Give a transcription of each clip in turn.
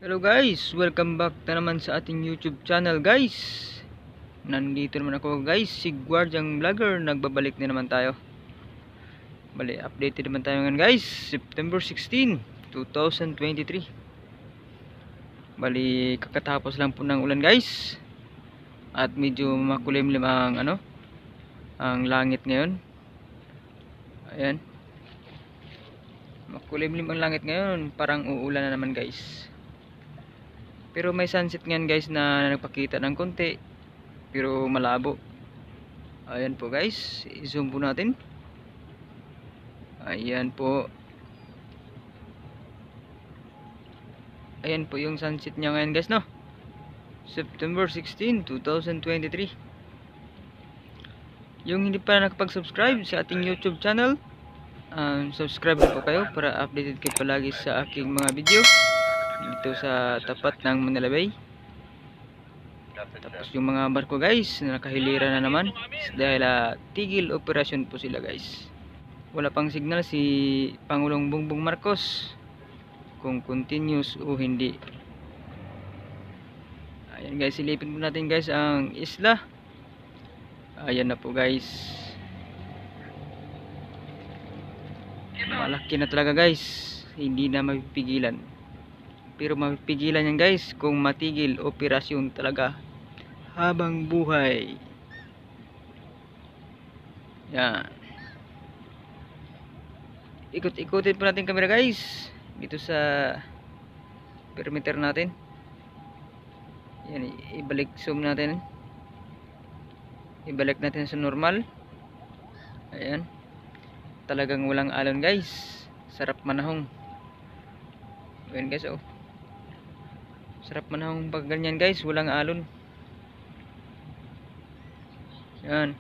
Hello guys, welcome back na naman sa ating YouTube channel guys. Nandito naman ako guys, si Guardiang Vlogger, nagbabalik na naman tayo. Bali, updated naman tayo ngayon guys, September 16, 2023. Bali, kakatapos lang po ng ulan guys. At medyo makulimlim ang langit ngayon. Ayan. Makulimlim ang langit ngayon, parang uulan na naman guys. Pero may sunset ngayon guys na nagpakita ng konti, pero malabo. Ayan po guys, i-zoom po natin. Ayan po. Ayan po yung sunset niya ngayon guys, no? September 16, 2023. Yung hindi pa nakapag-subscribe sa ating YouTube channel, subscribe na po kayo para updated kayo palagi sa aking mga video dito sa tapat ng Manila Bay. Tapos yung mga barko guys na nakahilira na naman dahil tigil operasyon po sila guys. Wala pang signal si Pangulong Bongbong Marcos kung continuous o hindi. Ayan guys, silipin po natin guys ang isla. Ayan na po guys, malaki na talaga guys, hindi na mapipigilan. Pero mapipigilan yan guys kung matigil operasyon talaga habang buhay. Yan. Ikot-ikotin po natin camera guys dito sa perimeter natin. Yan, ibalik zoom natin. Ibalik natin sa normal. Ayan. Talagang walang alon guys. Sarap manahong. Ayan guys, oh. Sarap manahong pag ganyan guys, walang alon. Yan.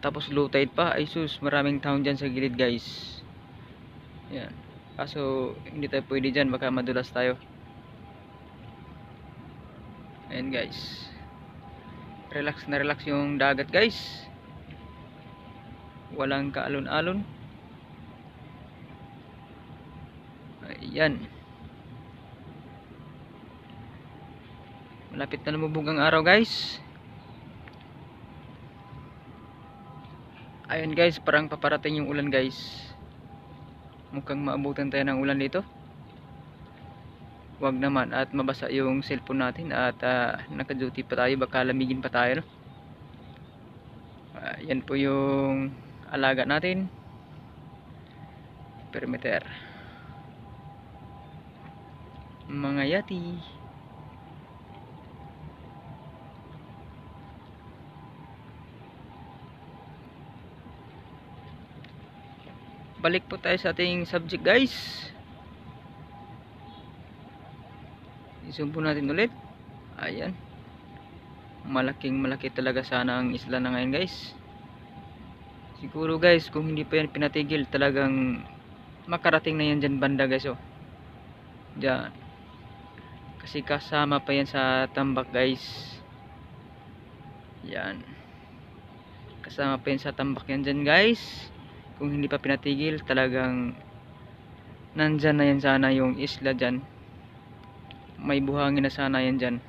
Tapos low tide pa. Ay sus, maraming taon dyan sa gilid guys. Yan. Kaso hindi tayo pwede dyan, baka madulas tayo. Ayan guys, relax na relax yung dagat guys. Walang kaalon-alon. Ayan. Malapit na lumubog ang araw guys. Ayan guys, parang paparating yung ulan guys. Mukhang maabutan tayo ng ulan dito. Wag naman at mabasa yung cellphone natin at naka-duty pa tayo, baka lamigin pa tayo, no? Yan po yung alaga natin. Perimeter. Mga yati. Balik po tayo sa ating subject guys. I-zoom po natin ulit. Ayan. Malaking malaki talaga sana ang isla na ngayon guys. Siguro guys, kung hindi pa yan pinatigil, talagang makarating na yan dyan banda guys, oh. Dyan. Kasi kasama pa yan sa tambak guys. Yan. Kasama pa yan sa tambak yan dyan guys. Kung hindi pa pinatigil, talagang nandyan na yan sana yung isla dyan. May buhangin na sana yan dyan.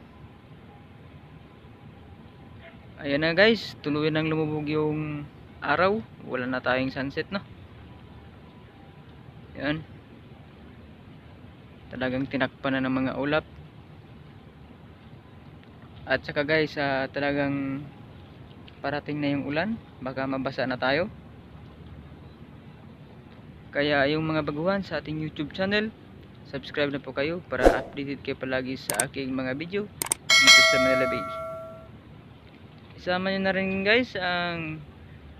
Ayan na guys, tuluyan nang lumubog yung araw. Wala na tayong sunset, no? Yan. Talagang tinakpan na ng mga ulap. At saka guys, talagang parating na yung ulan. Baka mabasa na tayo. Kaya yung mga baguhan sa ating YouTube channel, subscribe na po kayo para updated kayo palagi sa aking mga video dito sa Manila Bay. Isama nyo na rin guys ang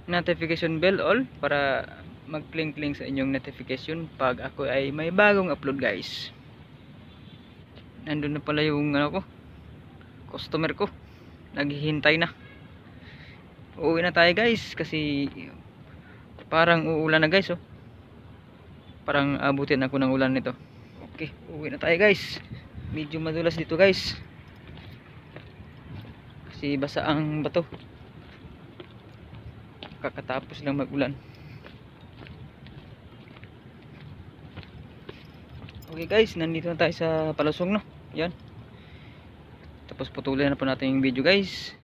notification bell all para mag-cling-cling sa inyong notification pag ako ay may bagong upload guys. Nandun na pala yung customer ko. Naghihintay na. Uuwi na tayo guys kasi parang uulan na guys, oh. Parang abutin ako ng ulan nito. Okay, uwi na tayo guys. Medyo madulas dito guys. Kasi basa ang bato. Kakatapos lang mag-ulan. Okay Okay guys, nandito na tayo sa palusong no. Yan. Tapos putulin na po natin yung video guys.